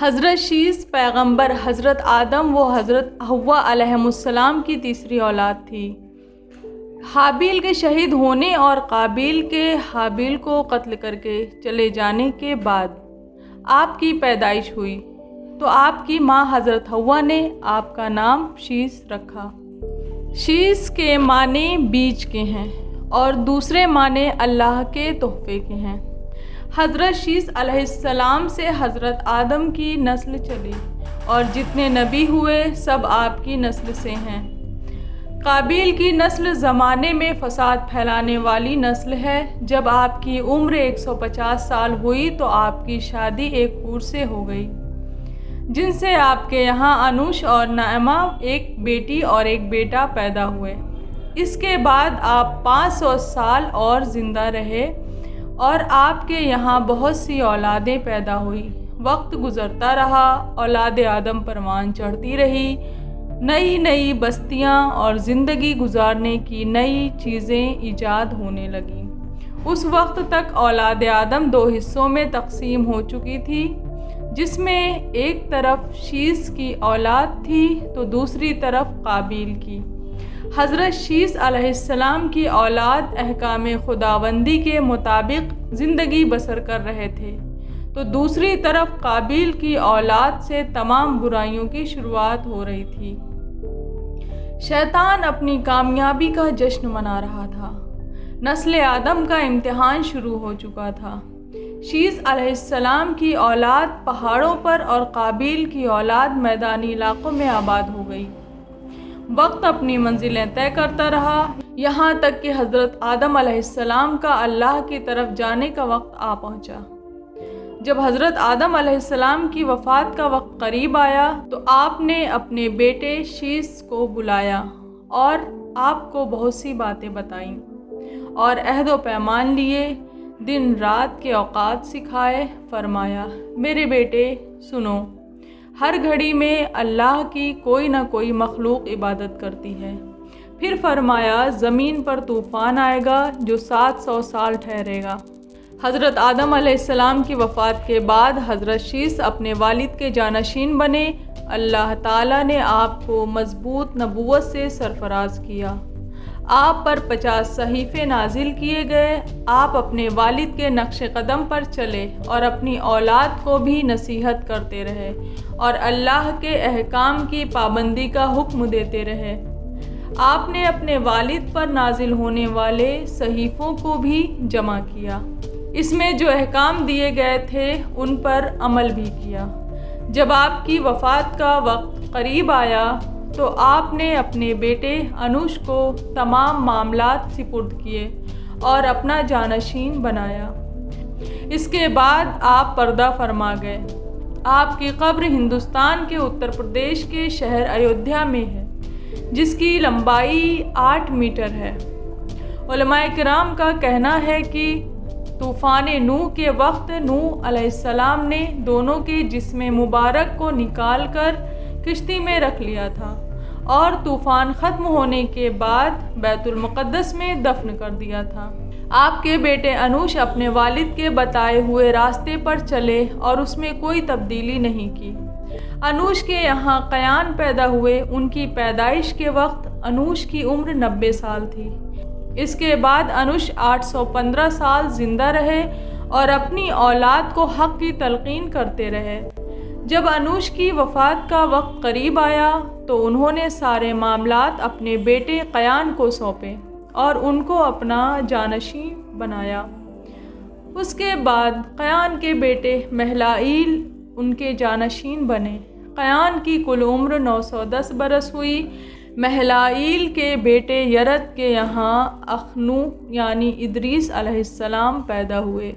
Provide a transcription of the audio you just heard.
حضرت شیث پیغمبر حضرت آدم و حضرت حوا علیہم السلام کی تیسری اولاد تھی۔ حابیل کے شہید ہونے اور قابیل کے حابیل کو قتل کر کے چلے جانے کے بعد آپ کی پیدائش ہوئی تو آپ کی ماں حضرت حوا نے آپ کا نام شیث رکھا۔ شیث کے معنی بیج کے ہیں اور دوسرے معنی اللہ کے تحفے کے ہیں۔ حضرت شیث علیہ السلام سے حضرت آدم کی نسل چلی اور جتنے نبی ہوئے سب آپ کی نسل سے ہیں۔ قابیل کی نسل زمانے میں فساد پھیلانے والی نسل ہے۔ جب آپ کی عمر 150 سال ہوئی تو آپ کی شادی ایک حور سے ہو گئی جن سے آپ کے یہاں انوش اور نعمہ ایک بیٹی اور ایک بیٹا پیدا ہوئے۔ اس کے بعد آپ 500 سال اور زندہ رہے اور آپ کے یہاں بہت سی اولادیں پیدا ہوئی۔ وقت گزرتا رہا، اولاد آدم پروان چڑھتی رہی، نئی نئی بستیاں اور زندگی گزارنے کی نئی چیزیں ایجاد ہونے لگیں۔ اس وقت تک اولاد آدم 2 حصوں میں تقسیم ہو چکی تھی، جس میں ایک طرف شیث کی اولاد تھی تو دوسری طرف قابیل کی۔ حضرت شیث علیہ السلام کی اولاد احکام خداوندی کے مطابق زندگی بسر کر رہے تھے تو دوسری طرف قابیل کی اولاد سے تمام برائیوں کی شروعات ہو رہی تھی۔ شیطان اپنی کامیابی کا جشن منا رہا تھا۔ نسل آدم کا امتحان شروع ہو چکا تھا۔ شیث علیہ السلام کی اولاد پہاڑوں پر اور قابیل کی اولاد میدانی علاقوں میں آباد ہو گئی۔ وقت اپنی منزلیں طے کرتا رہا، یہاں تک کہ حضرت آدم علیہ السلام کا اللہ کی طرف جانے کا وقت آ پہنچا۔ جب حضرت آدم علیہ السلام کی وفات کا وقت قریب آیا تو آپ نے اپنے بیٹے شیث کو بلایا اور آپ کو بہت سی باتیں بتائیں اور عہد و پیمان لیے، دن رات کے اوقات سکھائے۔ فرمایا، میرے بیٹے سنو، ہر گھڑی میں اللہ کی کوئی نہ کوئی مخلوق عبادت کرتی ہے۔ پھر فرمایا، زمین پر طوفان آئے گا جو 700 سال ٹھہرے گا۔ حضرت آدم علیہ السلام کی وفات کے بعد حضرت شیث اپنے والد کے جانشین بنے۔ اللہ تعالیٰ نے آپ کو مضبوط نبوت سے سرفراز کیا۔ آپ پر 50 صحیفے نازل کیے گئے۔ آپ اپنے والد کے نقش قدم پر چلے اور اپنی اولاد کو بھی نصیحت کرتے رہے اور اللہ کے احکام کی پابندی کا حکم دیتے رہے۔ آپ نے اپنے والد پر نازل ہونے والے صحیفوں کو بھی جمع کیا، اس میں جو احکام دیے گئے تھے ان پر عمل بھی کیا۔ جب آپ کی وفات کا وقت قریب آیا تو آپ نے اپنے بیٹے انوش کو تمام معاملات سپرد کیے اور اپنا جانشین بنایا۔ اس کے بعد آپ پردہ فرما گئے۔ آپ کی قبر ہندوستان کے اتر پردیش کے شہر ایودھیا میں ہے، جس کی لمبائی 8 میٹر ہے۔ علماء کرام کا کہنا ہے کہ طوفان نوح کے وقت نوح علیہ السلام نے دونوں کے جسم مبارک کو نکال کر کشتی میں رکھ لیا تھا اور طوفان ختم ہونے کے بعد بیت المقدس میں دفن کر دیا تھا۔ آپ کے بیٹے انوش اپنے والد کے بتائے ہوئے راستے پر چلے اور اس میں کوئی تبدیلی نہیں کی۔ انوش کے یہاں قیان پیدا ہوئے۔ ان کی پیدائش کے وقت انوش کی عمر 90 سال تھی۔ اس کے بعد انوش 815 سال زندہ رہے اور اپنی اولاد کو حق کی تلقین کرتے رہے۔ جب انوش کی وفات کا وقت قریب آیا تو انہوں نے سارے معاملات اپنے بیٹے قیان کو سونپے اور ان کو اپنا جانشین بنایا۔ اس کے بعد قیان کے بیٹے مہلائیل ان کے جانشین بنے۔ قیان کی کل عمر 910 برس ہوئی۔ مہلائیل کے بیٹے یرد کے یہاں اخنو یعنی ادریس علیہ السلام پیدا ہوئے۔